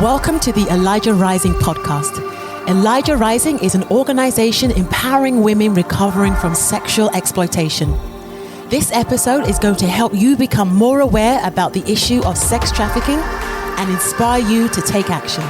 Welcome to the Elijah Rising podcast. Elijah Rising is an organization empowering women recovering from sexual exploitation. This episode is going to help you become more aware about the issue of sex trafficking and inspire you to take action.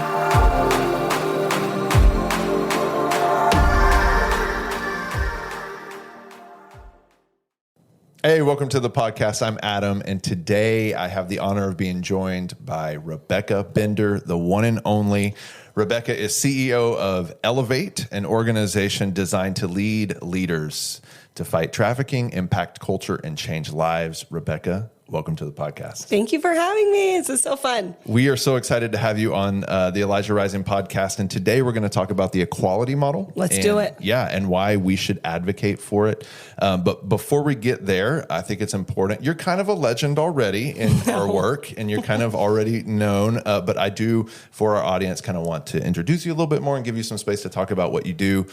Hey, welcome to the podcast. I'm Adam, and today I have the honor of being joined by Rebecca Bender, the one and only. Rebecca is CEO of Elevate, an organization designed to lead leaders to fight trafficking, impact culture, and change lives. Rebecca, welcome to the podcast. Thank you for having me. This is so fun. We are so excited to have you on the Elijah Rising podcast. And today we're going to talk about the equality model. Let's do it. Yeah, and why we should advocate for it. But before we get there, I think it's important. You're kind of a legend already in our work, and you're kind of already known. But I do, for our audience, kind of want to introduce you a little bit more and give you some space to talk about what you do.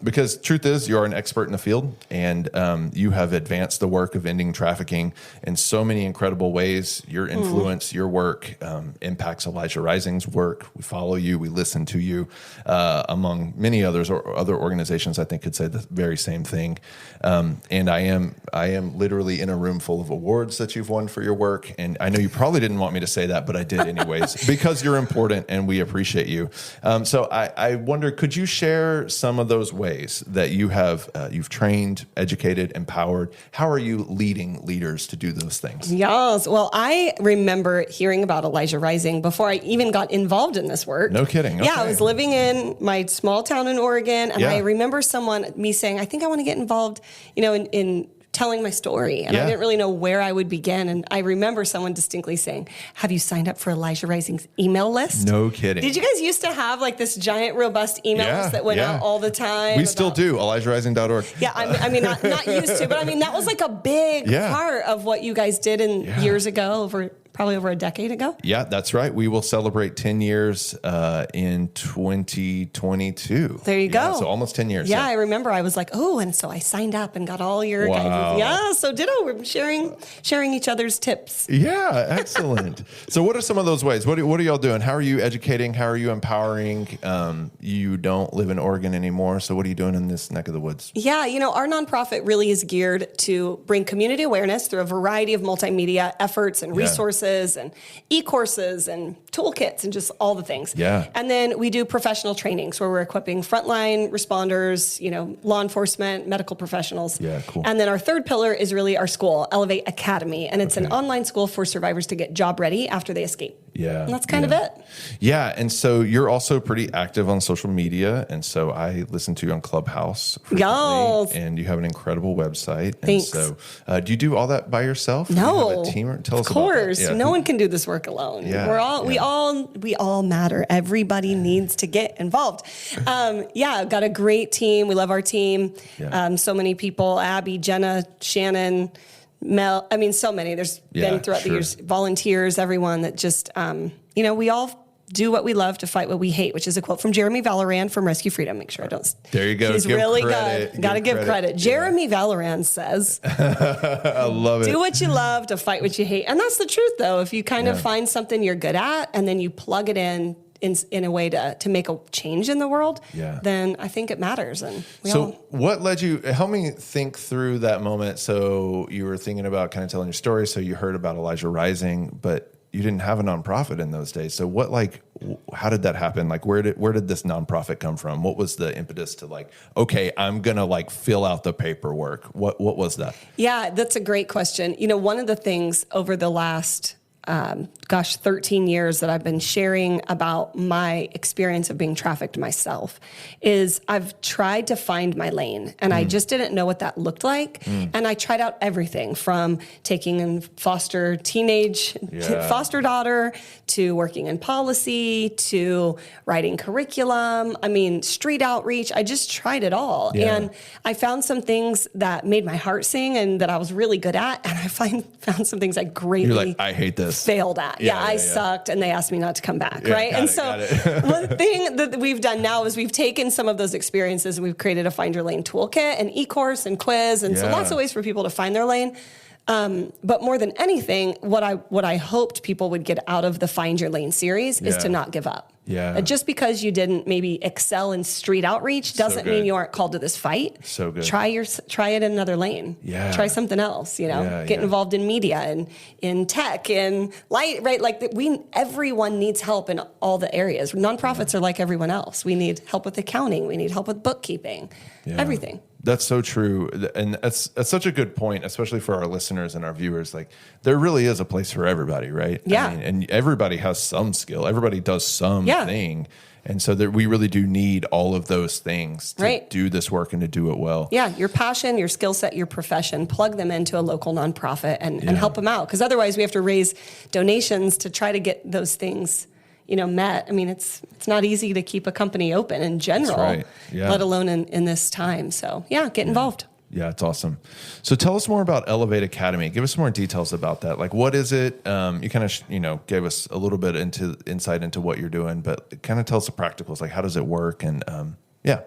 Because truth is, you're an expert in the field, and you have advanced the work of ending trafficking in so many incredible ways. Your influence, your work impacts Elijah Rising's work. We follow you, we listen to you, among many others or other organizations. I think could say the very same thing. And I am literally in a room full of awards that you've won for your work. And I know you probably didn't want me to say that, but I did anyways, because you're important and we appreciate you. So I wonder, could you share some of those ways that you have you've trained, educated, empowered? How are you leading leaders to do those things? Yes. Well, I remember hearing about Elijah Rising before I even got involved in this work. No kidding. Okay. Yeah, I was living in my small town in Oregon, and I remember me saying, I think I want to get involved, in telling my story. And I didn't really know where I would begin. And I remember someone distinctly saying, have you signed up for Elijah Rising's email list? No kidding. Did you guys used to have like this giant, robust email list that went out all the time? We still do, ElijahRising.org. Yeah, I mean, not used to, but I mean, that was like a big part of what you guys did years ago, probably over a decade ago. Yeah, that's right. We will celebrate 10 years in 2022. There you go. So almost 10 years. Yeah, I remember I was like, and so I signed up and got all your guidance. Yeah, so ditto. We're sharing each other's tips. Yeah, excellent. So what are some of those ways? What are y'all doing? How are you educating? How are you empowering? You don't live in Oregon anymore, so what are you doing in this neck of the woods? Yeah, our nonprofit really is geared to bring community awareness through a variety of multimedia efforts and resources and e-courses and toolkits and just all the things. Yeah. And then we do professional trainings where we're equipping frontline responders, law enforcement, medical professionals. Yeah, cool. And then our third pillar is really our school, Elevate Academy. And it's an online school for survivors to get job ready after they escape. Yeah. And that's kind of it. Yeah. And so you're also pretty active on social media. And so I listen to you on Clubhouse frequently, and you have an incredible website. Thanks. And so do you do all that by yourself? No. Do you have a team? Tell us about that. Of course. Yeah. No one can do this work alone. Yeah. We all matter. Everybody needs to get involved. I've got a great team. We love our team. Yeah. So many people, Abby, Jenna, Shannon, Mel, so many. There's been throughout the years, volunteers, everyone that just, we all do what we love to fight what we hate, which is a quote from Jeremy Valorand from Rescue Freedom. Make sure I don't. There you go. He's really good. Got to give credit. Jeremy Valorand says, I love it. Do what you love to fight what you hate. And that's the truth, though. If you kind of find something you're good at and then you plug it in a way to make a change in the world, then I think it matters. And what led you, help me think through that moment. So you were thinking about kind of telling your story. So you heard about Elijah Rising, but you didn't have a nonprofit in those days. So how did that happen? Like, where did this nonprofit come from? What was the impetus to I'm going to fill out the paperwork? What was that? Yeah, that's a great question. One of the things over the last 13 years that I've been sharing about my experience of being trafficked myself is I've tried to find my lane, and I just didn't know what that looked like. And I tried out everything from taking in foster daughter to working in policy to writing curriculum. Street outreach. I just tried it all. Yeah. And I found some things that made my heart sing and that I was really good at. And I found some things I greatly I hate this. Failed at. I sucked, and they asked me not to come back, right? And so one thing that we've done now is we've taken some of those experiences and we've created a Find Your Lane toolkit, an e-course and quiz, and so lots of ways for people to find their lane. But more than anything, what I hoped people would get out of the Find Your Lane series is to not give up. Yeah. Just because you didn't maybe excel in street outreach doesn't mean you aren't called to this fight. So good. Try it in another lane. Yeah. Try something else, get involved in media and in tech and light, right? Like everyone needs help in all the areas. Nonprofits are like everyone else. We need help with accounting. We need help with bookkeeping, everything. That's so true. And that's such a good point, especially for our listeners and our viewers. Like, there really is a place for everybody, right? Yeah. And everybody has some skill. Everybody does something. And so we really do need all of those things to do this work and to do it well. Yeah. Your passion, your skill set, your profession, plug them into a local nonprofit and help them out. Because otherwise we have to raise donations to try to get those things met. I mean, it's not easy to keep a company open in general, let alone in this time. So get involved. Yeah, it's awesome. So tell us more about Elevate Academy. Give us more details about that. Like, what is it? You kind of, gave us a little bit insight into what you're doing, but kind of tell us the practicals. Like, how does it work? And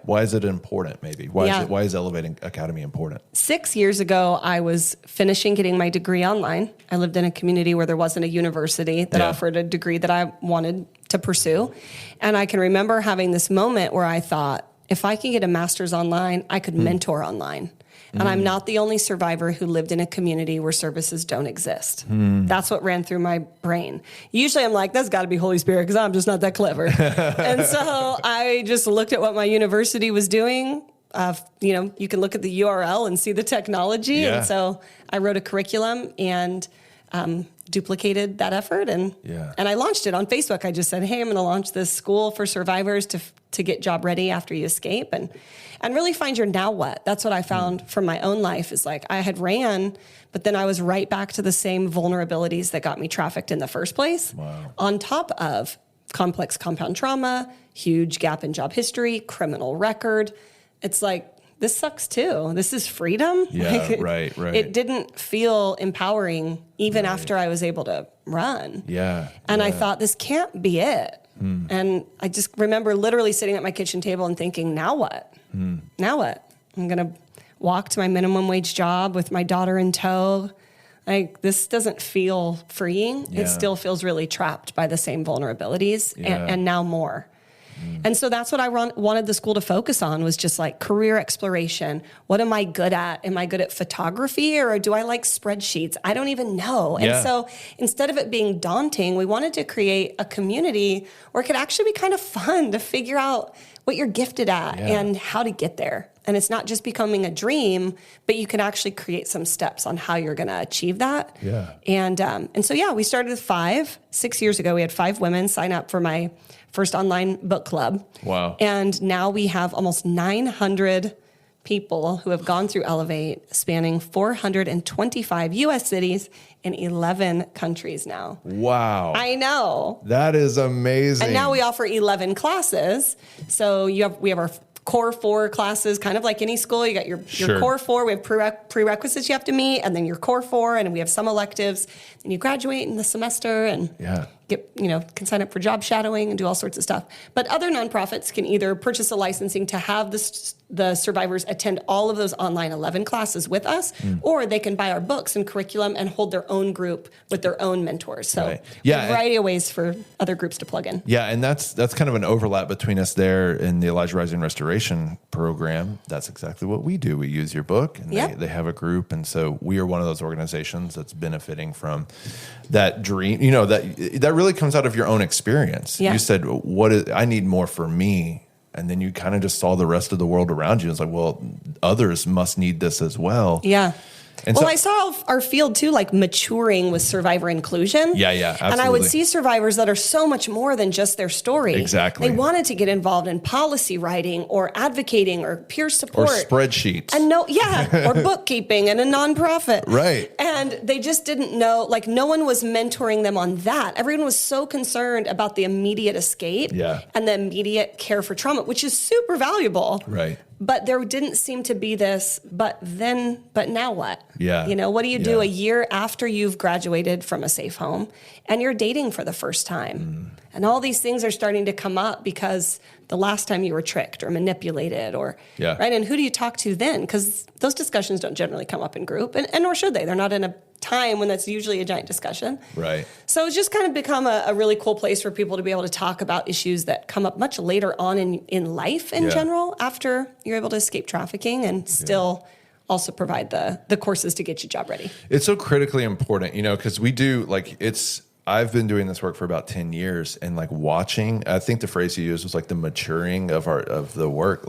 why is it important? Maybe why is Elevate Academy important? 6 years ago, I was finishing getting my degree online. I lived in a community where there wasn't a university that offered a degree that I wanted to pursue. And I can remember having this moment where I thought, if I can get a master's online, I could mentor online. And I'm not the only survivor who lived in a community where services don't exist. That's what ran through my brain. Usually I'm like, that's got to be Holy Spirit because I'm just not that clever. And so I just looked at what my university was doing. You can look at the URL and see the technology. Yeah. And so I wrote a curriculum and duplicated that effort. And I launched it on Facebook. I just said, hey, I'm going to launch this school for survivors to get job ready after you escape. And really find your now what. That's what I found from my own life is like I had ran, but then I was right back to the same vulnerabilities that got me trafficked in the first place. Wow. On top of complex compound trauma, huge gap in job history, criminal record. It's like, this sucks too. This is freedom. Yeah, right. It didn't feel empowering even after I was able to run. Yeah. And I thought, this can't be it. And I just remember literally sitting at my kitchen table and thinking, now what? Now what? I'm going to walk to my minimum wage job with my daughter in tow. Like, this doesn't feel freeing. Yeah. It still feels really trapped by the same vulnerabilities and now more. And so that's what I wanted the school to focus on was just like career exploration. What am I good at? Am I good at photography or do I like spreadsheets? I don't even know. And so instead of it being daunting, we wanted to create a community where it could actually be kind of fun to figure out what you're gifted at and how to get there. And it's not just becoming a dream, but you can actually create some steps on how you're going to achieve that. Yeah. And so, we started with 5. 6 years ago, we had 5 women sign up for my first online book club. Wow. And now we have almost 900 people who have gone through Elevate, spanning 425 U.S. cities in 11 countries now. Wow. I know. That is amazing. And now we offer 11 classes. So we have our core 4 classes, kind of like any school. You got your core 4. We have prerequisites you have to meet, and then your core 4, and we have some electives. And you graduate in the semester and can sign up for job shadowing and do all sorts of stuff. But other nonprofits can either purchase a licensing to have the survivors attend all of those online 11 classes with us, or they can buy our books and curriculum and hold their own group with their own mentors. So a variety of ways for other groups to plug in. Yeah, and that's kind of an overlap between us there in the Elijah Rising Restoration program. That's exactly what we do. We use your book, and they have a group, and so we are one of those organizations that's benefiting from that dream. That really comes out of your own experience. Yeah. You said, I need more for me. And then you kind of just saw the rest of the world around you. It's like, well, others must need this as well. Yeah. And I saw our field too, like maturing with survivor inclusion. Yeah, absolutely. And I would see survivors that are so much more than just their story. Exactly. They wanted to get involved in policy writing or advocating or peer support. Or spreadsheets. And or bookkeeping and a nonprofit. Right. And they just didn't know, like no one was mentoring them on that. Everyone was so concerned about the immediate escape and the immediate care for trauma, which is super valuable. Right. But there didn't seem to be this, but now what? Yeah. What do you do a year after you've graduated from a safe home and you're dating for the first time? And all these things are starting to come up because the last time you were tricked or manipulated right? And who do you talk to then? Because those discussions don't generally come up in group and nor should they. They're not in time when that's usually a giant discussion. Right. So it's just kind of become a really cool place for people to be able to talk about issues that come up much later on in life in general, after you're able to escape trafficking and still also provide the courses to get you job ready. It's so critically important, because we do I've been doing this work for about 10 years and watching, I think the phrase you used was the maturing of the work.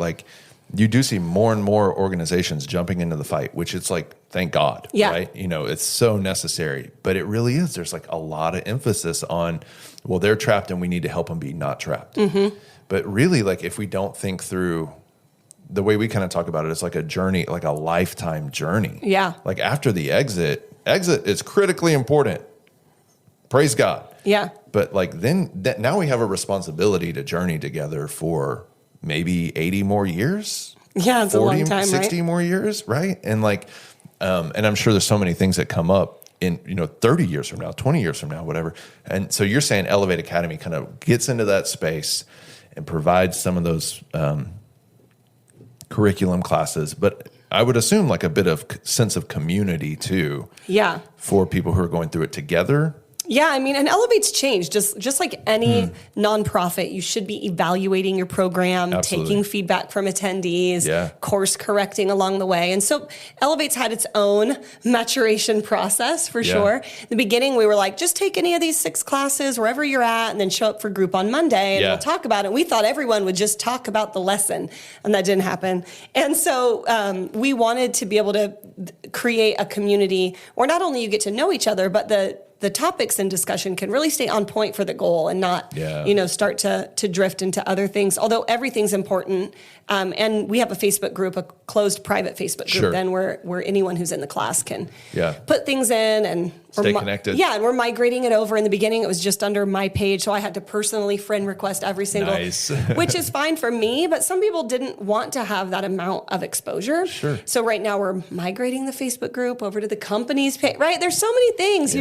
You do see more and more organizations jumping into the fight, which it's thank God, right? It's so necessary, but it really is. There's a lot of emphasis on, well, they're trapped and we need to help them be not trapped. Mm-hmm. But really, if we don't think through the way we kind of talk about it, it's like a journey, like a lifetime journey. Yeah. After the exit is critically important. Praise God. Yeah. But now we have a responsibility to journey together for maybe 80 more years. Yeah, it's 40, a long time, 60 right? more years, right? And and I'm sure there's so many things that come up in 30 years from now, 20 years from now, whatever. And so you're saying Elevate Academy kind of gets into that space and provides some of those curriculum classes, but I would assume a bit of sense of community too. Yeah. For people who are going through it together. Yeah, and Elevate's changed. Just like any nonprofit, you should be evaluating your program, Absolutely. taking feedback from attendees, course correcting along the way. And so Elevate's had its own maturation process for sure. In the beginning, we were just take any of these 6 classes wherever you're at and then show up for group on Monday and we'll talk about it. We thought everyone would just talk about the lesson, and that didn't happen. And so we wanted to be able to create a community where not only you get to know each other, but the topics in discussion can really stay on point for the goal and not, start to drift into other things. Although everything's important, and we have a Facebook group, a closed private Facebook group, then where anyone who's in the class can put things in and stay connected. Yeah, and we're migrating it over. In the beginning, it was just under my page, so I had to personally friend request every single, which is fine for me. But some people didn't want to have that amount of exposure. Sure. So right now we're migrating the Facebook group over to the company's page. Right? There's so many things.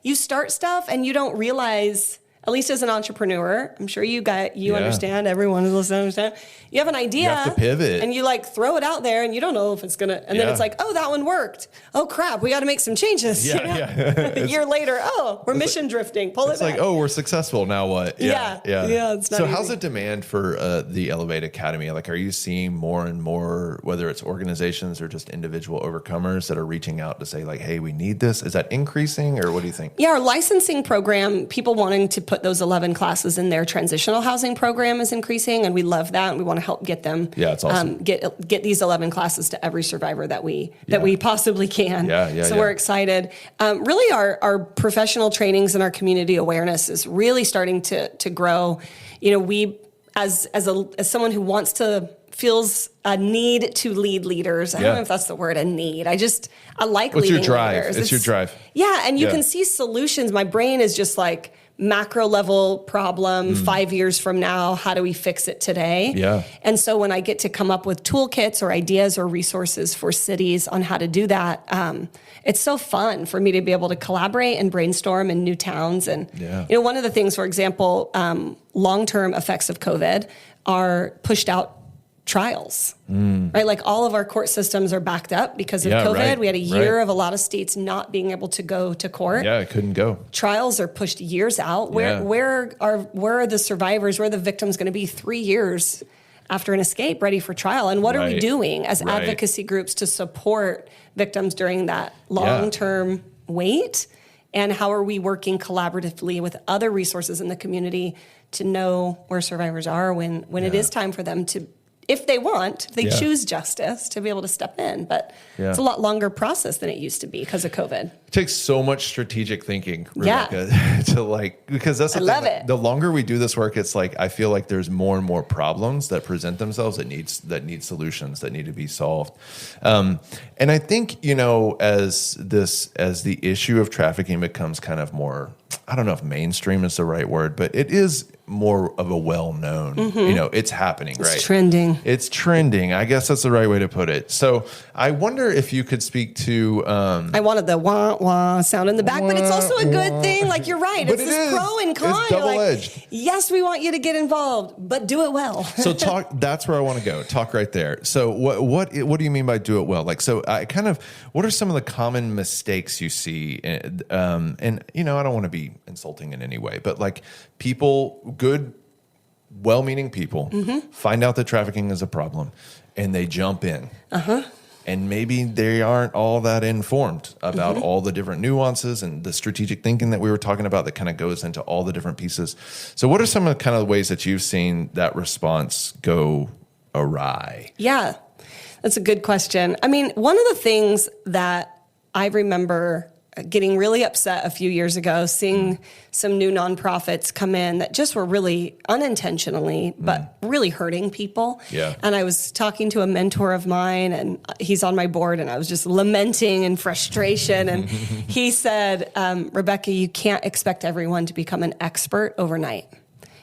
You start stuff and you don't realize. At least as an entrepreneur, I'm sure you understand. Everyone who's listening understand. You have an idea, you have to pivot, and you throw it out there, and you don't know if it's gonna. And then it's oh, that one worked. Oh crap, we got to make some changes. A year later, we're mission drifting. Pull it back. We're successful. Now what? Yeah. It's not so easy. how's the demand for the Elevate Academy? Are you seeing more and more, whether it's organizations or just individual overcomers that are reaching out to say hey, we need this? Is that increasing, or what do you think? Yeah, our licensing program, people wanting to put those 11 classes in their transitional housing program is increasing, and we love that, and we want to help get them. Yeah, it's awesome. Get these 11 classes to every survivor that we possibly can. So we're excited. Really, our professional trainings and our community awareness is really starting to grow. We as someone who feels a need to lead leaders. I don't know if that's the word, a need. I like What's leading your drive? leaders. It's your drive. Yeah, and you can see solutions. My brain is just macro level problem 5 years from now. How do we fix it today? Yeah. And so when I get to come up with toolkits or ideas or resources for cities on how to do that, it's so fun for me to be able to collaborate and brainstorm in new towns. And one of the things, for example, long-term effects of COVID are pushed out trials, right? All of our court systems are backed up because of COVID. Right, we had a year of a lot of states not being able to go to court. Yeah, it couldn't go. Trials are pushed years out. Where are the survivors, where are the victims going to be 3 years after an escape ready for trial? And what are we doing as advocacy groups to support victims during that long-term wait? And how are we working collaboratively with other resources in the community to know where survivors are when it is time for them to, if they choose justice, to be able to step in. But it's a lot longer process than it used to be because of COVID. It takes so much strategic thinking, Rebecca, to because that's the thing. I love it. The longer we do this work, it's I feel like there's more and more problems that present themselves that need solutions that need to be solved. And I think, as the issue of trafficking becomes kind of more, I don't know if mainstream is the right word, but it is more of a well-known, it's happening, right? It's trending. I guess that's the right way to put it. So I wonder if you could speak to... I wanted the wah, wah sound in the back, but it's also a good thing. Like, you're right. But It's this pro and con. It's double-edged. Like, yes, we want you to get involved, but do it well. So that's where I want to go. Talk right there. So what do you mean by do it well? Like, so what are some of the common mistakes you see? And I don't want to be insulting in any way, but like good, well-meaning people find out that trafficking is a problem and they jump in. And maybe they aren't all that informed about all the different nuances and the strategic thinking that we were talking about that kind of goes into all the different pieces. So what are some of the kind of ways that you've seen that response go awry? Yeah, that's a good question. I mean, one of the things that I remember getting really upset a few years ago, seeing some new nonprofits come in that just were really unintentionally, but really hurting people. Yeah. And I was talking to a mentor of mine, and he's on my board, and I was just lamenting in frustration. And he said, Rebecca, you can't expect everyone to become an expert overnight.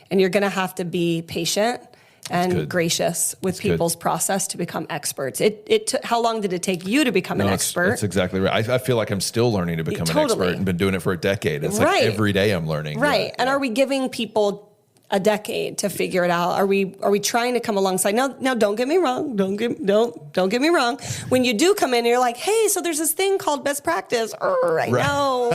And you're going to have to be patient and gracious with people's process to become experts. How long did it take you to become an expert? That's exactly right. I feel like I'm still learning to become an expert and been doing it for a decade. It's like every day I'm learning. Right. Yeah. And are we giving people a decade to figure it out? Are we trying to come alongside? Now don't get me wrong. Don't get me wrong. When you do come in and you're like, hey, so there's this thing called best practice. I know.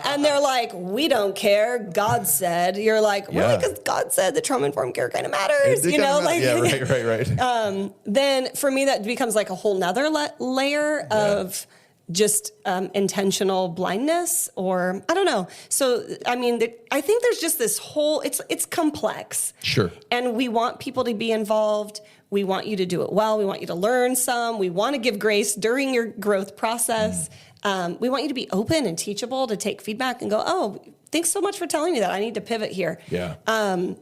And they're like, we don't care. God said. You're like, really? Because God said that trauma-informed care kind of matters. Right. Then for me, that becomes like a whole nother layer of just intentional blindness, or I don't know. So, I mean, I think there's just this whole, it's complex. Sure. And we want people to be involved. We want you to do it well. We want you to learn some. We want to give grace during your growth process. We want you to be open and teachable, to take feedback and go, oh, thanks so much for telling me that. I need to pivot here. Yeah.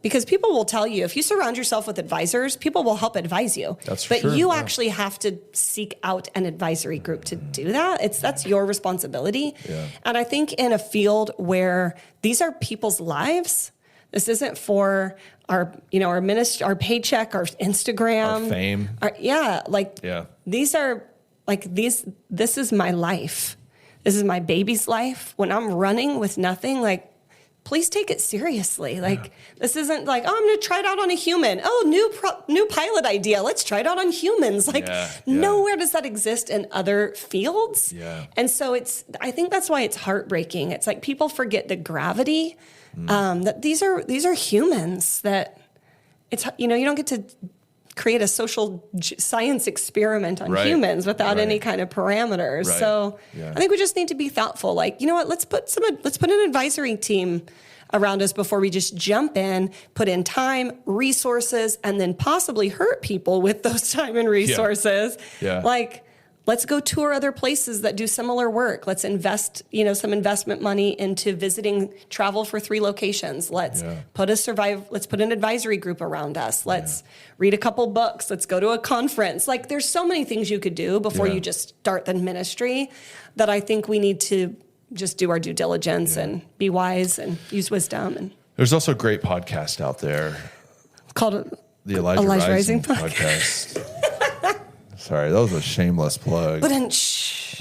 Because people will tell you, if you surround yourself with advisors, people will help advise you. But you actually have to seek out an advisory group to do that. That's your responsibility. Yeah. And I think in a field where these are people's lives, this isn't for our paycheck, our Instagram, our fame. These are like this is my life. This is my baby's life. When I'm running with nothing, like, please take it seriously. Like, this isn't like, oh, I'm going to try it out on a human. Oh, new pilot idea. Let's try it out on humans. Like, nowhere does that exist in other fields. Yeah. And so I think that's why it's heartbreaking. It's like people forget the gravity, that these are humans, that it's, you don't get to create a social science experiment on humans without any kind of parameters. So I think we just need to be thoughtful. Like, you know what? Let's put an advisory team around us before we just jump in, put in time, resources, and then possibly hurt people with those time and resources. Yeah. Like, let's go tour other places that do similar work. Let's invest, some investment money into visiting travel for 3 locations. Let's put an advisory group around us. Let's read a couple books. Let's go to a conference. Like, there's so many things you could do before you just start the ministry, that I think we need to just do our due diligence and be wise and use wisdom. And there's also a great podcast out there called the Elijah Rising podcast. Sorry, that was a shameless plug. But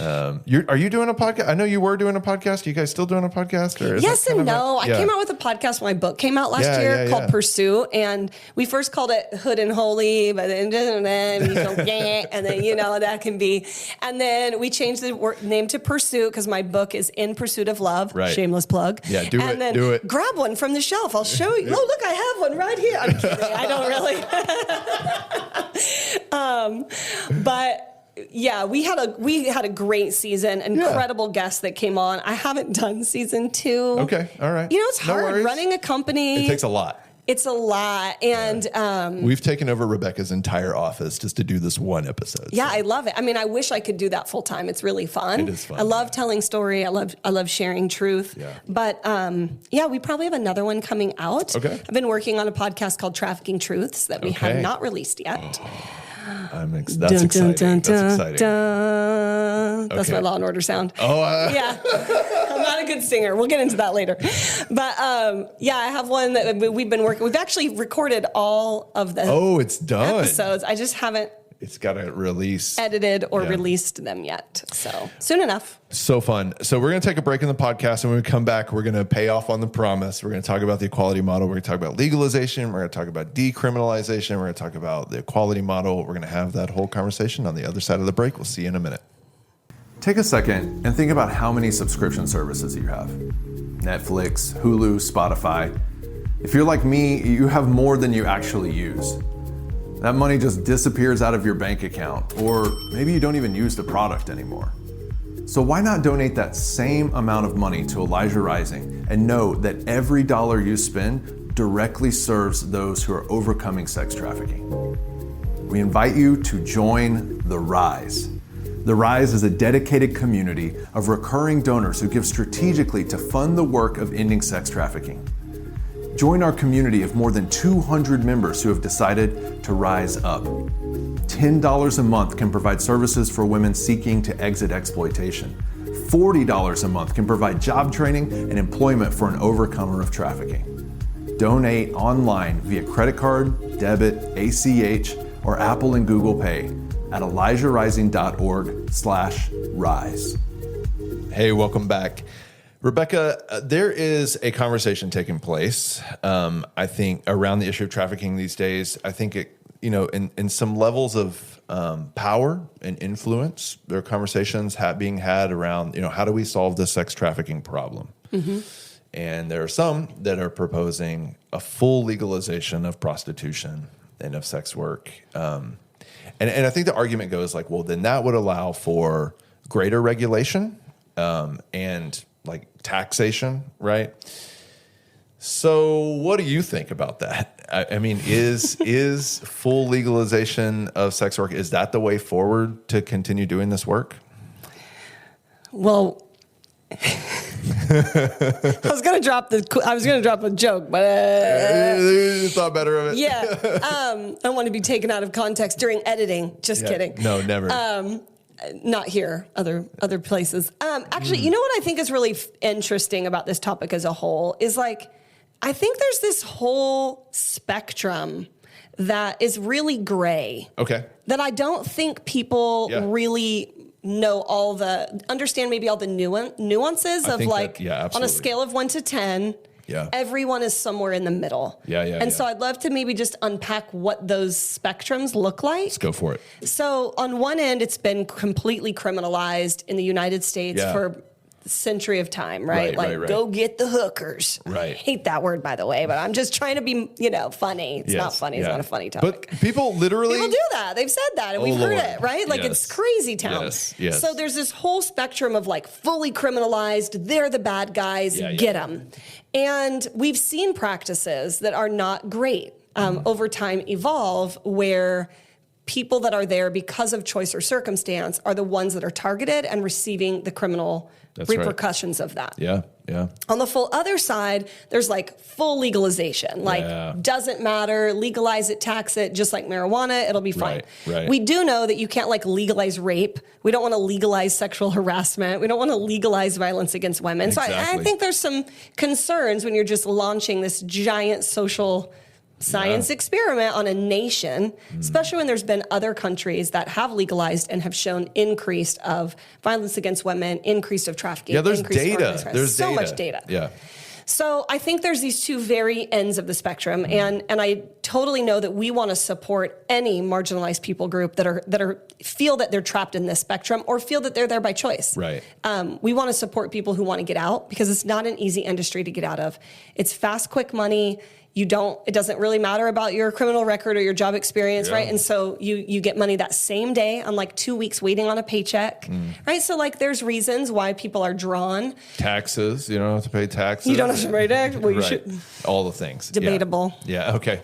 are you doing a podcast? I know you were doing a podcast. Are you guys still doing a podcast? Or yes and no. I came out with a podcast when my book came out last year called Pursue, and we first called it Hood and Holy, but then and then that can be. And then we changed the name to Pursue because my book is In Pursuit of Love. Right. Shameless plug. Yeah, do it. Grab one from the shelf. I'll show you. Oh, look, I have one right here. I'm kidding. I don't really. But yeah, we had a great season, incredible guests that came on. I haven't done season 2. Okay, all right. It's hard running a company. It takes a lot. It's a lot, and we've taken over Rebecca's entire office just to do this one episode. Yeah, so. I love it. I mean, I wish I could do that full time. It's really fun. It is fun. I love telling story. I love sharing truth. Yeah. But we probably have another one coming out. Okay. I've been working on a podcast called Trafficking Truths that we have not released yet. That's exciting. That's my Law and Order sound. Oh, yeah. I'm not a good singer. We'll get into that later. But I have one that we've been working. We've actually recorded all of the it's done. episodes. I just haven't It's got to release. Edited or released them yet. So soon enough. So fun. So we're going to take a break in the podcast. And when we come back, we're going to pay off on the promise. We're going to talk about the equality model. We're going to talk about legalization. We're going to talk about decriminalization. We're going to talk about the equality model. We're going to have that whole conversation on the other side of the break. We'll see you in a minute. Take a second and think about how many subscription services you have. Netflix, Hulu, Spotify. If you're like me, you have more than you actually use. That money just disappears out of your bank account, or maybe you don't even use the product anymore. So why not donate that same amount of money to Elijah Rising and know that every dollar you spend directly serves those who are overcoming sex trafficking? We invite you to join The Rise. The Rise is a dedicated community of recurring donors who give strategically to fund the work of ending sex trafficking. Join our community of more than 200 members who have decided to rise up. $10 a month can provide services for women seeking to exit exploitation. $40 a month can provide job training and employment for an overcomer of trafficking. Donate online via credit card, debit, ACH, or Apple and Google Pay at elijahrising.org/rise. Hey, welcome back. Rebecca, there is a conversation taking place, I think, around the issue of trafficking these days. I think it, in some levels of power and influence, there are conversations being had around, how do we solve the sex trafficking problem? Mm-hmm. And there are some that are proposing a full legalization of prostitution and of sex work. And I think the argument goes like, well, then that would allow for greater regulation and like taxation, right? So what do you think about that? I mean, is full legalization of sex work, is that the way forward to continue doing this work? Well, I was gonna drop a joke, but you thought better of it. Yeah, I don't want to be taken out of context during editing. Just kidding. No, never. Not here, other places. Actually, you know what I think is really interesting about this topic as a whole is like, I think there's this whole spectrum that is really gray. Okay. That I don't think people really understand maybe all the nuances of like, on a scale of 1 to 10, everyone is somewhere in the middle. So I'd love to maybe just unpack what those spectrums look like. Let's go for it. So on one end, it's been completely criminalized in the United States for a century of time, right? Go get the hookers. Right. I hate that word, by the way, but I'm just trying to be, funny. It's not funny. It's not a funny topic. But people do that. They've said that, and we've heard it, right? Like it's crazy town. Yes. So there's this whole spectrum of like fully criminalized. They're the bad guys. Get them. And we've seen practices that are not great over time evolve where people that are there because of choice or circumstance are the ones that are targeted and receiving the criminal repercussions of that. Yeah. On the full other side, there's like full legalization. Like doesn't matter, legalize it, tax it, just like marijuana, it'll be fine. Right. We do know that you can't like legalize rape. We don't want to legalize sexual harassment. We don't want to legalize violence against women. Exactly. So I think there's some concerns when you're just launching this giant social science experiment on a nation, especially when there's been other countries that have legalized and have shown increase of violence against women, increase of trafficking. Yeah, there's data. There's so much data. Yeah. So I think there's these two very ends of the spectrum, and I totally know that we want to support any marginalized people group that are feel that they're trapped in this spectrum or feel that they're there by choice. Right. We want to support people who want to get out because it's not an easy industry to get out of. It's fast, quick money. It doesn't really matter about your criminal record or your job experience, right? And so you get money that same day, unlike 2 weeks waiting on a paycheck, right? So like there's reasons why people are drawn. Taxes, you don't have to pay taxes. You don't have to pay taxes. Well, you should. All the things. Debatable. Yeah, okay.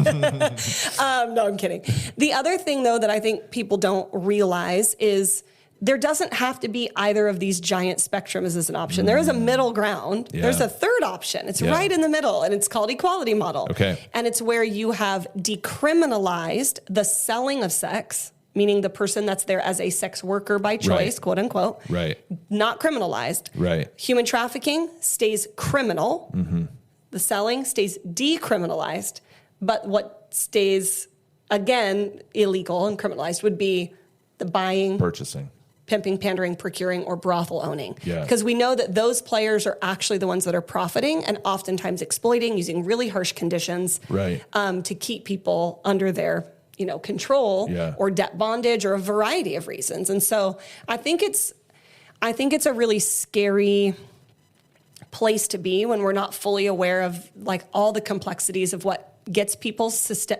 No, I'm kidding. The other thing though that I think people don't realize is there doesn't have to be either of these giant spectrums as an option. There is a middle ground. Yeah. There's a third option. It's right in the middle, and it's called equality model. Okay. And it's where you have decriminalized the selling of sex, meaning the person that's there as a sex worker by choice, quote unquote. Right. Not criminalized. Right. Human trafficking stays criminal. Mm-hmm. The selling stays decriminalized. But what stays again, illegal and criminalized would be the buying, Purchasing. pimping, pandering, procuring, or brothel owning. Yeah. Because we know that those players are actually the ones that are profiting and oftentimes exploiting, using really harsh conditions Right. To keep people under their control Yeah. or debt bondage or a variety of reasons. And so I think it's a really scary place to be when we're not fully aware of like all the complexities of what gets people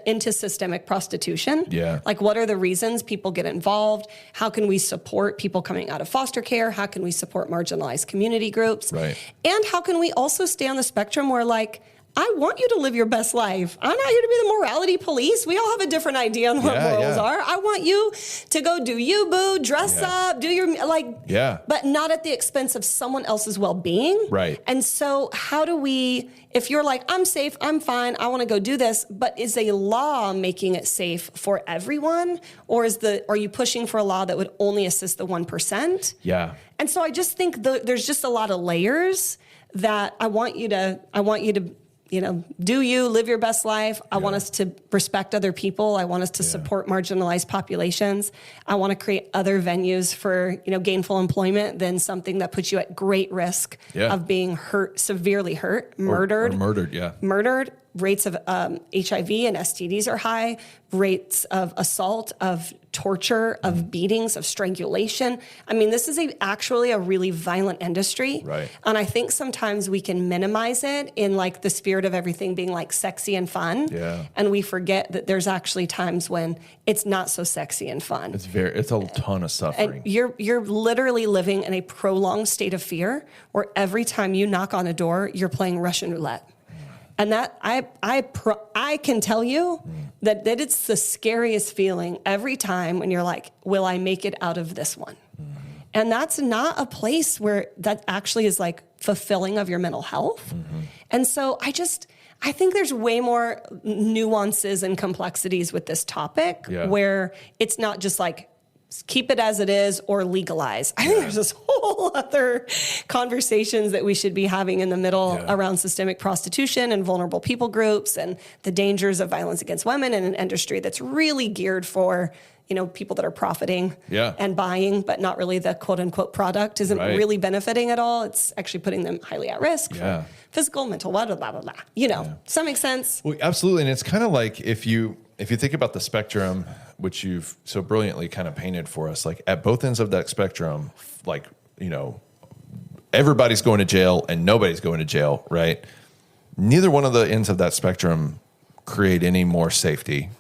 into systemic prostitution. Yeah. Like, what are the reasons people get involved? How can we support people coming out of foster care? How can we support marginalized community groups? Right. And how can we also stay on the spectrum where, like, I want you to live your best life. I'm not here to be the morality police. We all have a different idea on what morals are. I want you to go do you, boo, dress up, do your, but not at the expense of someone else's well-being. Right. And so how do we, if you're like, I'm safe, I'm fine, I want to go do this, but is a law making it safe for everyone? Or are you pushing for a law that would only assist the 1%? Yeah. And so I just think there's just a lot of layers that I want you to do you, live your best life. I want us to respect other people. I want us to support marginalized populations. I want to create other venues for, gainful employment than something that puts you at great risk of being hurt, severely hurt, murdered. Or murdered, Murdered. Rates of HIV and STDs are high. Rates of assault, of torture, of beatings, of strangulation. I mean, this is actually a really violent industry. Right. And I think sometimes we can minimize it in like the spirit of everything being like sexy and fun. Yeah. And we forget that there's actually times when it's not so sexy and fun. It's a ton of suffering. And you're literally living in a prolonged state of fear where every time you knock on a door, you're playing Russian roulette. And that I can tell you that it's the scariest feeling every time when you're like, will I make it out of this one? And that's not a place where that actually is like fulfilling of your mental health. And so I think there's way more nuances and complexities with this topic where it's not just like, keep it as it is or legalize. I think there's this whole other conversations that we should be having in the middle around systemic prostitution and vulnerable people groups and the dangers of violence against women in an industry that's really geared for, people that are profiting and buying, but not really the quote unquote product isn't really benefiting at all. It's actually putting them highly at risk for physical, mental, blah, blah, blah, blah, blah. Does that make sense? Well, absolutely. And it's kind of like if you think about the spectrum, which you've so brilliantly kind of painted for us, like at both ends of that spectrum, like, everybody's going to jail and nobody's going to jail, right? Neither one of the ends of that spectrum create any more safety,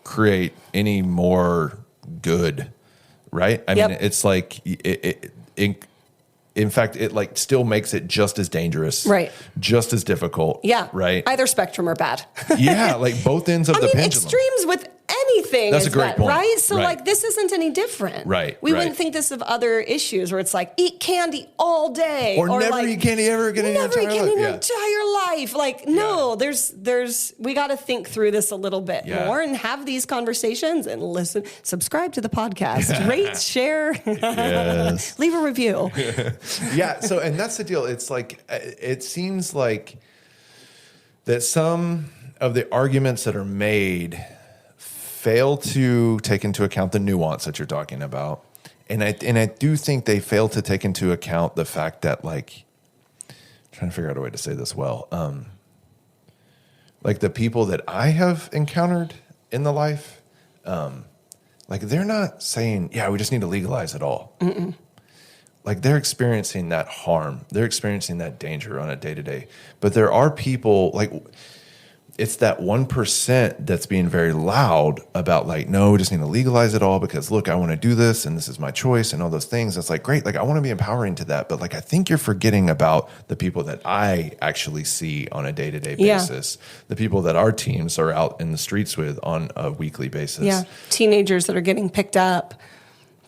create any more good, right? I mean, it's like, in fact, it like still makes it just as dangerous, right? Just as difficult, right? Either spectrum are bad. Like both ends of the pendulum. Extremes with anything. That's a great point, right? So like this isn't any different, right? We wouldn't think this of other issues where it's like eat candy all day, or never like, eat candy ever again in your entire life. Like no, there's we got to think through this a little bit more and have these conversations and listen. Subscribe to the podcast, rate, share, leave a review. So and that's the deal. It's like it seems like that some of the arguments that are made fail to take into account the nuance that you're talking about, and I do think they fail to take into account the fact that like I'm trying to figure out a way to say this well. Like the people that I have encountered in the life, like they're not saying, we just need to legalize it all. Mm-mm. Like they're experiencing that harm. They're experiencing that danger on a day-to-day. But there are people, like it's that 1% that's being very loud about like, no, we just need to legalize it all because look, I want to do this and this is my choice and all those things. It's like, great. Like I want to be empowering to that. But like, I think you're forgetting about the people that I actually see on a day-to-day basis, the people that our teams are out in the streets with on a weekly basis. Yeah. Teenagers that are getting picked up.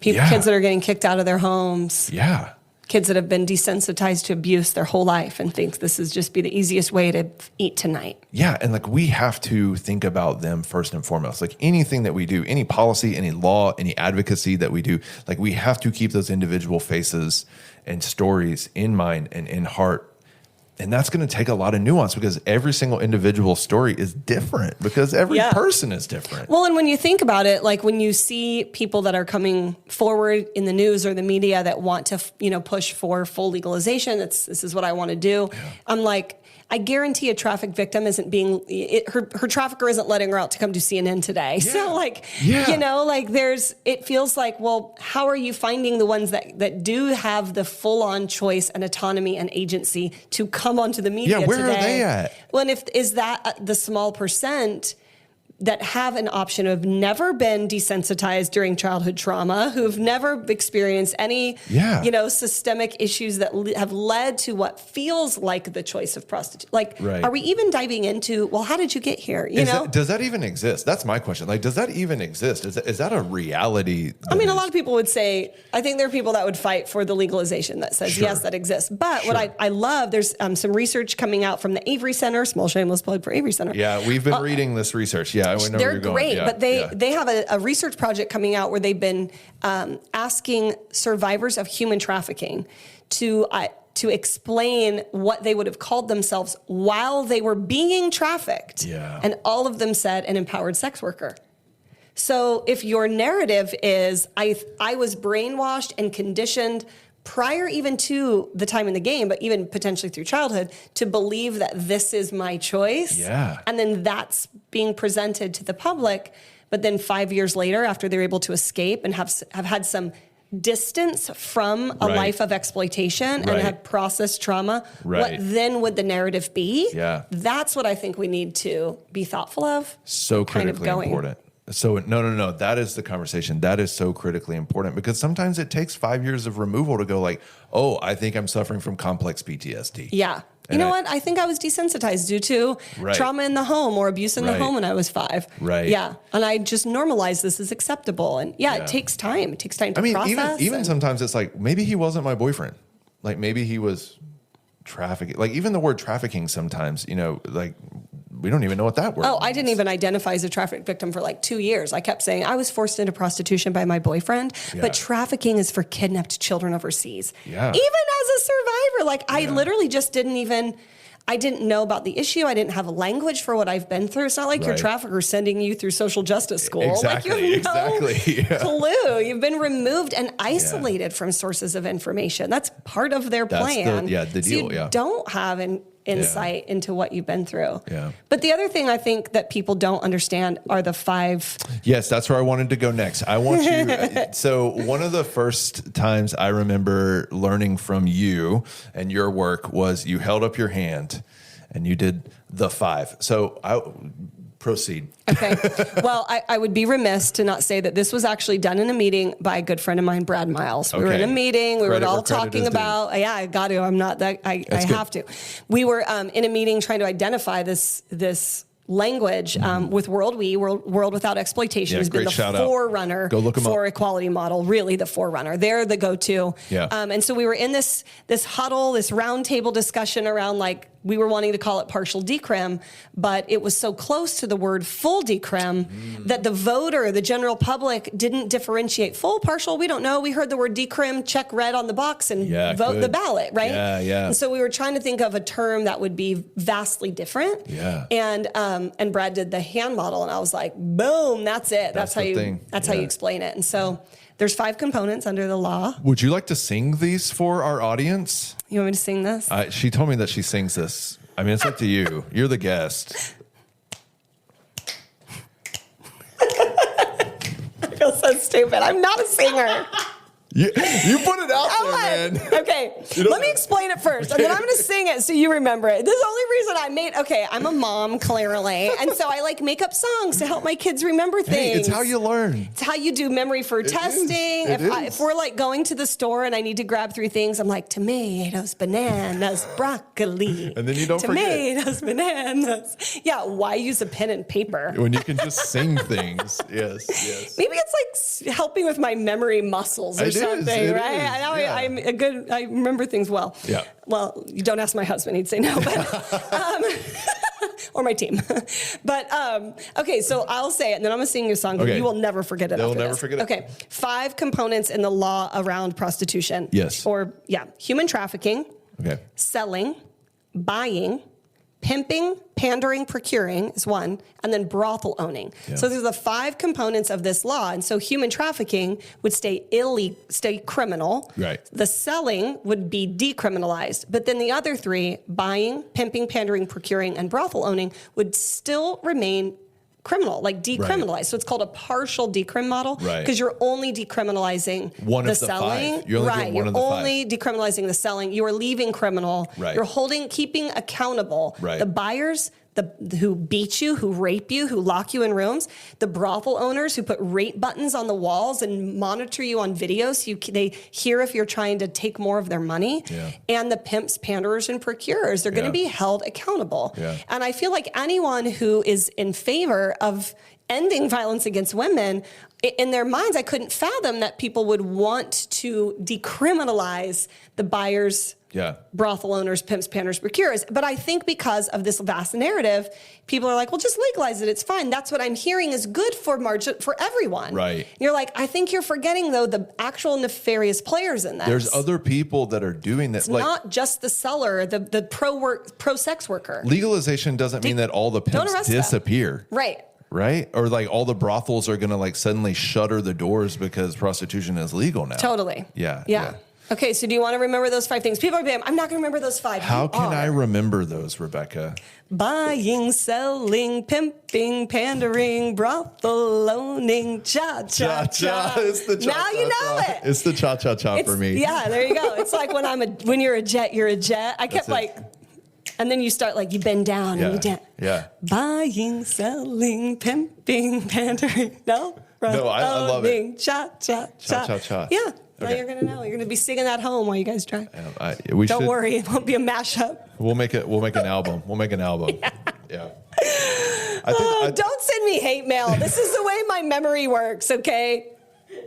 Kids that are getting kicked out of their homes. Yeah. Kids that have been desensitized to abuse their whole life and think this is just be the easiest way to eat tonight. Yeah. And like we have to think about them first and foremost. Like anything that we do, any policy, any law, any advocacy that we do, like we have to keep those individual faces and stories in mind and in heart And that's going to take a lot of nuance because every single individual story is different because every person is different. Well, and when you think about it, like when you see people that are coming forward in the news or the media that want to, push for full legalization, this is what I want to do. Yeah. I'm like, I guarantee a traffic victim isn't her trafficker isn't letting her out to come to CNN today. Yeah. So it feels like, well, how are you finding the ones that do have the full on choice and autonomy and agency to come onto the media today? Yeah, where are they at? Well, and is that the small percent that have an option, who have never been desensitized during childhood trauma, who have never experienced any, systemic issues that have led to what feels like the choice of prostitution. Like, Are we even diving into, well, how did you get here? Does that even exist? That's my question. Like, does that even exist? Is that a reality? A lot of people would say, I think there are people that would fight for the legalization that says, yes, that exists. But what I love, there's some research coming out from the Avery Center, small shameless plug for Avery Center. Yeah, we've been reading this research. Yeah. They're great, but they have a research project coming out where they've been asking survivors of human trafficking to explain what they would have called themselves while they were being trafficked. Yeah. And all of them said an empowered sex worker. So if your narrative is, I was brainwashed and conditioned prior even to the time in the game, but even potentially through childhood, to believe that this is my choice. Yeah. And then that's being presented to the public. But then 5 years later, after they're able to escape and have had some distance from a life of exploitation and have processed trauma, what then would the narrative be? Yeah. That's what I think we need to be thoughtful of. So critically important. So no. That is the conversation. That is so critically important because sometimes it takes 5 years of removal to go like, oh, I think I'm suffering from complex PTSD. Yeah. You know what? I think I was desensitized due to trauma in the home or abuse in the home when I was 5. Right. Yeah. And I just normalized this as acceptable. And it takes time. It takes time to process. Even sometimes it's like, maybe he wasn't my boyfriend. Like maybe he was trafficking. Like even the word trafficking sometimes, we don't even know what that word means. I didn't even identify as a traffic victim for like 2 years. I kept saying I was forced into prostitution by my boyfriend, but trafficking is for kidnapped children overseas. Yeah. Even as a survivor, I literally just I didn't know about the issue. I didn't have a language for what I've been through. It's not like your trafficker sending you through social justice school. Exactly. You have no clue. You've been removed and isolated from sources of information. That's part of their plan. The deal. So you don't have an insight into what you've been through. Yeah. But the other thing I think that people don't understand are the 5. Yes, that's where I wanted to go next. I want you. So one of the first times I remember learning from you and your work was you held up your hand and you did the 5. So proceed. Okay. Well, I would be remiss to not say that this was actually done in a meeting by a good friend of mine, Brad Miles. We were in a meeting. We were all talking about, I got to, I'm not that, I have to. We were in a meeting trying to identify this language with World Without Exploitation has been the forerunner for equality model, really the forerunner. They're the go-to. Yeah. And so we were in this huddle, this round table discussion around we were wanting to call it partial decrim, but it was so close to the word full decrim that the general public didn't differentiate full, partial. We don't know. We heard the word decrim, check red on the box and vote the ballot, right? Yeah, yeah. And so we were trying to think of a term that would be vastly different. Yeah. And Brad did the hand model, and I was like, boom, that's it. That's how you explain it. And so there's 5 components under the law. Would you like to sing these for our audience? You want me to sing this? She told me that she sings this. I mean, it's up to you. You're the guest. I feel so stupid. I'm not a singer. You put it out there, man. Okay, let me explain it first, and then I'm going to sing it so you remember it. This is the only reason I'm a mom, clearly, and so I make up songs to help my kids remember things. Hey, it's how you learn. It's how you do memory for testing. If we're going to the store and I need to grab 3 things, I'm like, tomatoes, bananas, broccoli. And then you don't tomatoes, bananas. Yeah, why use a pen and paper? When you can just sing things. Yes. Maybe it's helping with my memory muscles or something, right? I remember things well. Yeah. Well, you don't ask my husband; he'd say no, but or my team. But okay, so I'll say it, and then I'm gonna sing you a song. Okay. You will never forget it. They'll never forget it. Okay, 5 components in the law around prostitution. Yes. Or human trafficking. Okay. Selling, buying, pimping, pandering, procuring is one, and then brothel owning. Yeah. So there's the 5 components of this law. And so human trafficking would stay criminal. Right. The selling would be decriminalized. But then the other 3, buying, pimping, pandering, procuring, and brothel owning, would still remain criminal, like decriminalized. Right. So it's called a partial decrim model because you're only decriminalizing one the of the selling. 5. You're only doing one of the 5. You're only decriminalizing the selling. You are leaving criminal. Right. You're keeping accountable Right. the buyers, who beat you, who rape you, who lock you in rooms, the brothel owners who put rape buttons on the walls and monitor you on video so they hear if you're trying to take more of their money, and the pimps, panderers, and procurers. They're going to be held accountable. Yeah. And I feel like anyone who is in favor of ending violence against women, in their minds, I couldn't fathom that people would want to decriminalize the buyers, brothel owners, pimps, panders, procurers. But I think because of this vast narrative, people are like, well, just legalize it. It's fine. That's what I'm hearing is good for everyone. Right. And you're like, I think you're forgetting, though, the actual nefarious players in this. There's other people that are doing that. It's not just the seller, the pro-sex worker. Legalization doesn't mean that all the pimps disappear. Right. Right? Or like all the brothels are going to like suddenly shutter the doors because prostitution is legal now. Totally. Yeah. Okay, so do you want to remember those 5 things? People are being, I'm not going to remember those 5. How can I remember those, Rebecca? Buying, selling, pimping, pandering, brothel owning, cha-cha-cha. It's the cha-cha-cha. Now you know it. It's the cha-cha-cha for me. Yeah, there you go. It's like when you're a jet, you're a jet. I kept and then you start you bend down and you dance. Yeah. Buying, selling, pimping, pandering. No? No, I love it. Cha-cha-cha. Cha-cha-cha. Yeah. Now Okay. you're going to know. You're going to be singing that home while you guys drive. Don't worry. It won't be a mashup. We'll make an album. We'll make an album. Yeah. Don't send me hate mail. This is the way my memory works, okay?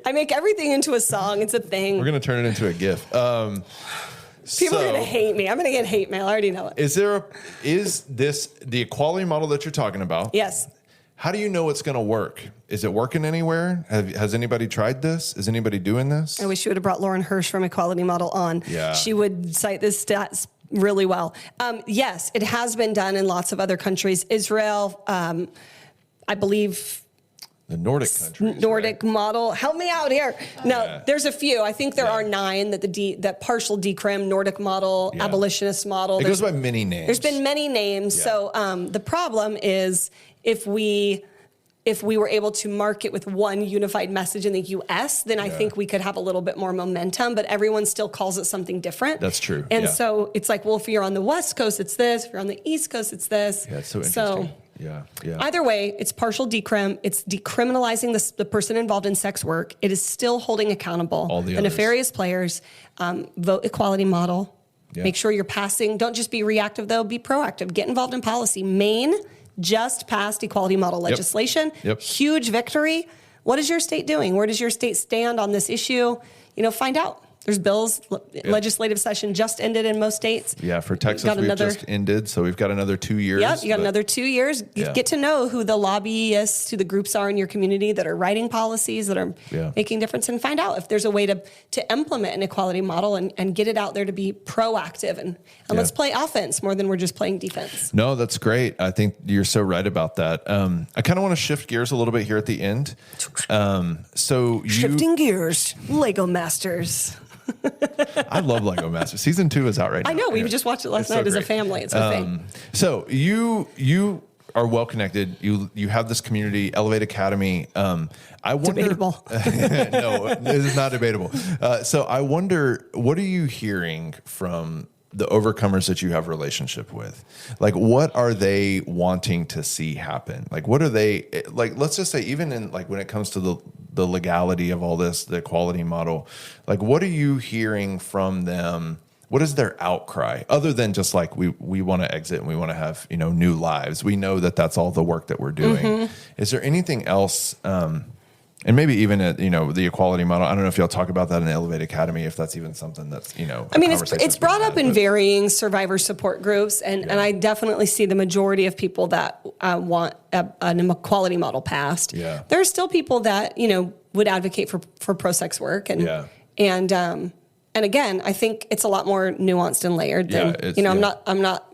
I make everything into a song. It's a thing. We're going to turn it into a GIF. People are going to hate me. I'm going to get hate mail. I already know it. Is this the equality model that you're talking about? Yes. How do you know it's going to work? Is it working anywhere? Has anybody tried this? Is anybody doing this? I wish you would have brought Lauren Hirsch from Equality Model on. Yeah. She would cite this stats really well. Yes, it has been done in lots of other countries. Israel, I believe... The Nordic countries. Nordic model. Help me out here. No, there's a few. I think there are 9 that partial decrim, Nordic model, abolitionist model. It goes by many names. There's been many names. Yeah. So the problem is if we were able to market with one unified message in the U.S., then I think we could have a little bit more momentum, but everyone still calls it something different. That's true. And so it's like, well, if you're on the West Coast, it's this. If you're on the East Coast, it's this. Yeah, it's so interesting. Yeah. Either way, it's partial decrim. It's decriminalizing the person involved in sex work. It is still holding accountable all the nefarious players. Vote equality model. Yeah. Make sure you're passing. Don't just be reactive, though. Be proactive. Get involved in policy. Maine just passed equality model legislation. Yep. Huge victory. What is your state doing? Where does your state stand on this issue? Find out. There's bills. Legislative session just ended in most states. Yeah, for Texas, we've just ended, so we've got another 2 years. Yep, you got another 2 years. You get to know who the lobbyists, who the groups are in your community that are writing policies, that are making difference, and find out if there's a way to implement an equality model and get it out there to be proactive. And let's play offense more than we're just playing defense. No, that's great. I think you're so right about that. I kind of want to shift gears a little bit here at the end. Shifting gears, Lego Masters. I love Lego Masters. Season 2 is out right now. I know. We just watched it last night as a family. It's a thing. So you are well connected. You have this community, Elevate Academy. I wonder. Debatable. No, this is not debatable. So I wonder, what are you hearing from the overcomers that you have relationship with? Like, what are they wanting to see happen? Like, what are they like? Let's just say, even in when it comes to the legality of all this, the equality model, like, what are you hearing from them? What is their outcry other than just we want to exit and we want to have, new lives? We know that that's all the work that we're doing. Mm-hmm. Is there anything else? And maybe even at, the equality model. I don't know if y'all talk about that in the Elevate Academy, if that's even something that's, I mean, it's brought up in varying survivor support groups. And I definitely see the majority of people that want an equality model passed. Yeah. There are still people that, would advocate for pro-sex work. And again, I think it's a lot more nuanced and layered than, I'm not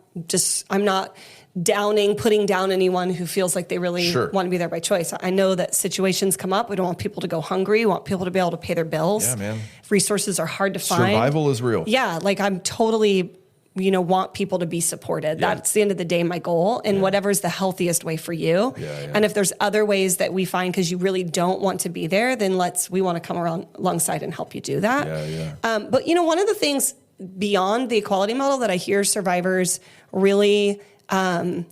putting down anyone who feels like they really want to be there by choice. I know that situations come up. We don't want people to go hungry. We want people to be able to pay their bills. Yeah, man. Resources are hard to find. Survival is real. Yeah. Like I'm totally, want people to be supported. Yeah. That's the end of the day, my goal, and whatever's the healthiest way for you. Yeah. And if there's other ways that we find, because you really don't want to be there, then we want to come alongside and help you do that. But one of the things beyond the equality model that I hear survivors really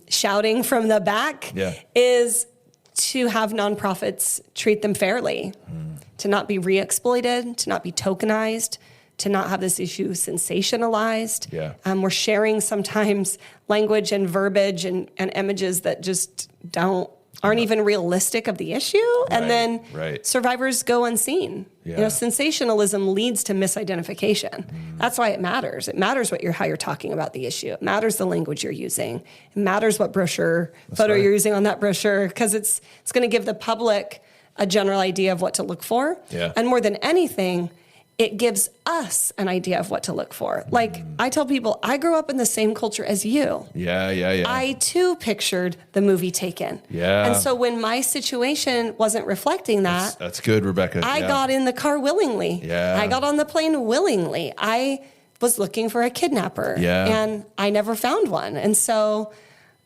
shouting from the back is to have nonprofits treat them fairly, to not be re-exploited, to not be tokenized, to not have this issue sensationalized. We're sharing sometimes language and verbiage and images that just aren't even realistic of the issue. And then survivors go unseen. Sensationalism leads to misidentification. That's why it matters. It matters how you're talking about the issue. It matters the language you're using. It matters what photo you're using on that brochure, because it's going to give the public a general idea of what to look for. And more than anything, it gives us an idea of what to look for. Like I tell people, I grew up in the same culture as you. I too pictured the movie Taken. And so when my situation wasn't reflecting that, that's good, Rebecca. I got in the car willingly. I got on the plane willingly. I was looking for a kidnapper and I never found one. And so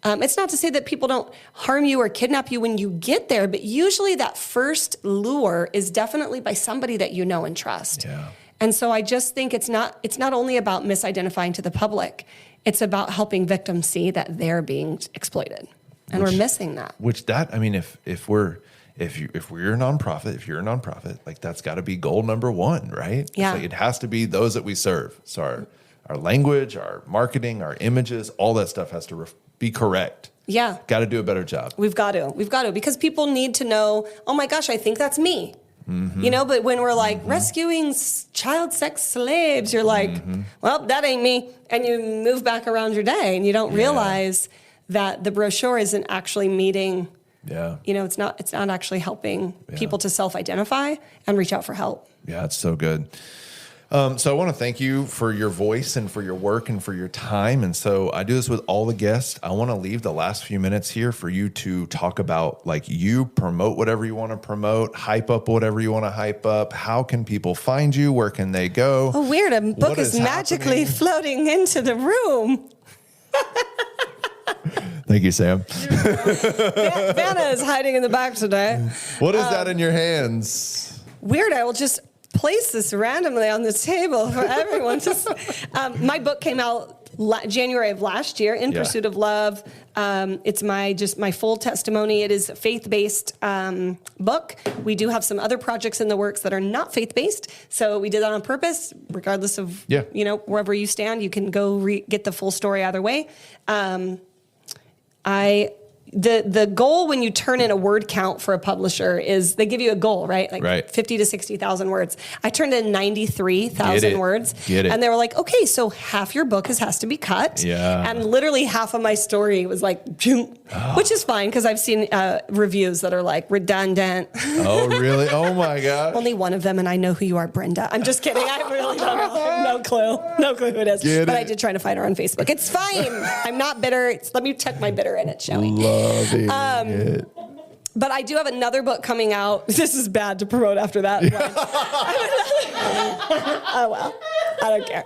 it's not to say that people don't harm you or kidnap you when you get there, but usually that first lure is definitely by somebody that you know and trust. And so I just think it's not only about misidentifying to the public, it's about helping victims see that they're being exploited. And we're missing that. If you're a nonprofit, like that's got to be goal number one, right? Yeah. It has to be those that we serve. So our language, our marketing, our images, all that stuff has to be correct. Got to do a better job. We've got to, because people need to know, oh my gosh, I think that's me. But when we're like rescuing child sex slaves, you're like, well, that ain't me. And you move back around your day and you don't realize that the brochure isn't actually meeting. It's not actually helping people to self-identify and reach out for help. Yeah, it's so good. So I want to thank you for your voice and for your work and for your time. And so I do this with all the guests. I want to leave the last few minutes here for you to talk about, you promote whatever you want to promote, hype up whatever you want to hype up. How can people find you? Where can they go? Oh, weird. A book is magically floating into the room. Thank you, Sam. Vanna is hiding in the back today. What is that in your hands? Weird. I will just place this randomly on the table for everyone to my book came out January of last year, In Pursuit of Love. It's my full testimony. It is a faith-based book. We do have some other projects in the works that are not faith-based. So we did that on purpose, regardless of, wherever you stand, you can go get the full story either way. The goal when you turn in a word count for a publisher is they give you a goal, right? 50 to 60,000 words. I turned in 93,000 words. And they were like, okay, so half your book has to be cut. And literally half of my story was which is fine because I've seen reviews that are redundant. Oh, really? Oh my gosh. Only one of them, and I know who you are, Brenda. I'm just kidding. I really don't know. No clue who it is. I did try to find her on Facebook. It's fine. I'm not bitter. Let me check my bitter and it's showing. Loving it. But I do have another book coming out. This is bad to promote after that. Oh, well. I don't care.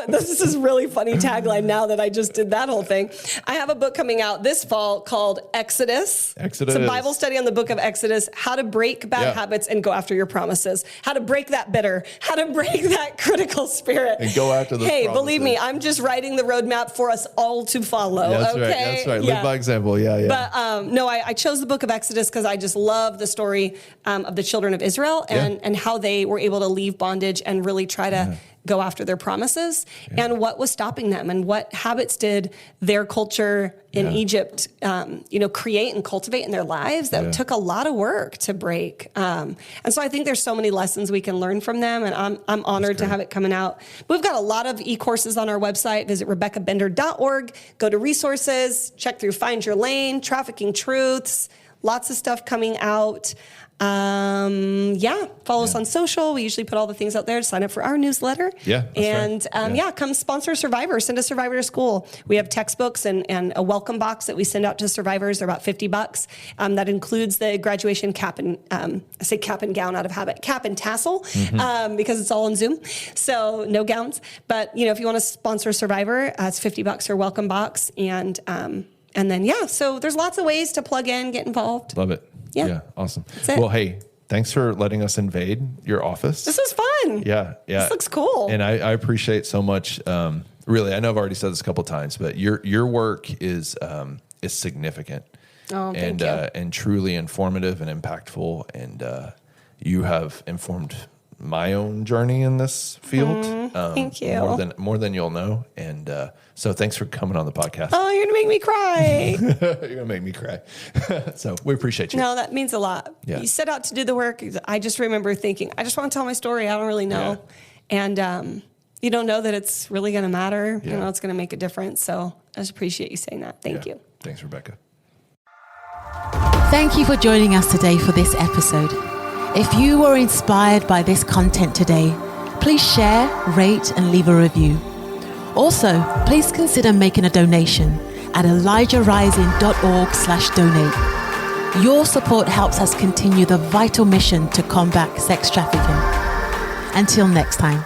This is really funny tagline now that I just did that whole thing. I have a book coming out this fall called Exodus. It's a Bible study on the book of Exodus, how to break bad habits and go after your promises, how to break that bitter, how to break that critical spirit. And go after those promises. Believe me, I'm just writing the roadmap for us all to follow. That's right. Live by example. But I chose the book of Exodus because I just love the story of the children of Israel and how they were able to leave bondage and really try to go after their promises and what was stopping them and what habits did their culture in Egypt, create and cultivate in their lives that took a lot of work to break. And so I think there's so many lessons we can learn from them, and I'm honored to have it coming out. But we've got a lot of e-courses on our website. Visit RebeccaBender.org, go to resources, check through Find Your Lane, Trafficking Truths, lots of stuff coming out. Follow us on social. We usually put all the things out there to sign up for our newsletter. Yeah. And come sponsor Survivor. Send a Survivor to school. We have textbooks and a welcome box that we send out to survivors. They're about $50. That includes the graduation cap and I say cap and gown out of habit, cap and tassel, because it's all on Zoom. So no gowns. But if you want to sponsor Survivor, it's $50 for welcome box. And then so there's lots of ways to plug in, get involved. Love it. Yeah. Awesome. Well, hey, thanks for letting us invade your office. This was fun. Yeah. This looks cool. And I appreciate so much. Really, I know I've already said this a couple of times, but your work is significant. Oh, thank you. And truly informative and impactful. And you have informed my own journey in this field. Thank you. More than you'll know. And so thanks for coming on the podcast. Oh, you're going to make me cry. You're going to make me cry. So we appreciate you. No, that means a lot. Yeah. You set out to do the work. I just remember thinking, I just want to tell my story. I don't really know. Yeah. And you don't know that it's really going to matter. Yeah. It's going to make a difference. So I just appreciate you saying that. Thank you. Thanks, Rebecca. Thank you for joining us today for this episode. If you were inspired by this content today, please share, rate, and leave a review. Also, please consider making a donation at elijahrising.org/donate. Your support helps us continue the vital mission to combat sex trafficking. Until next time.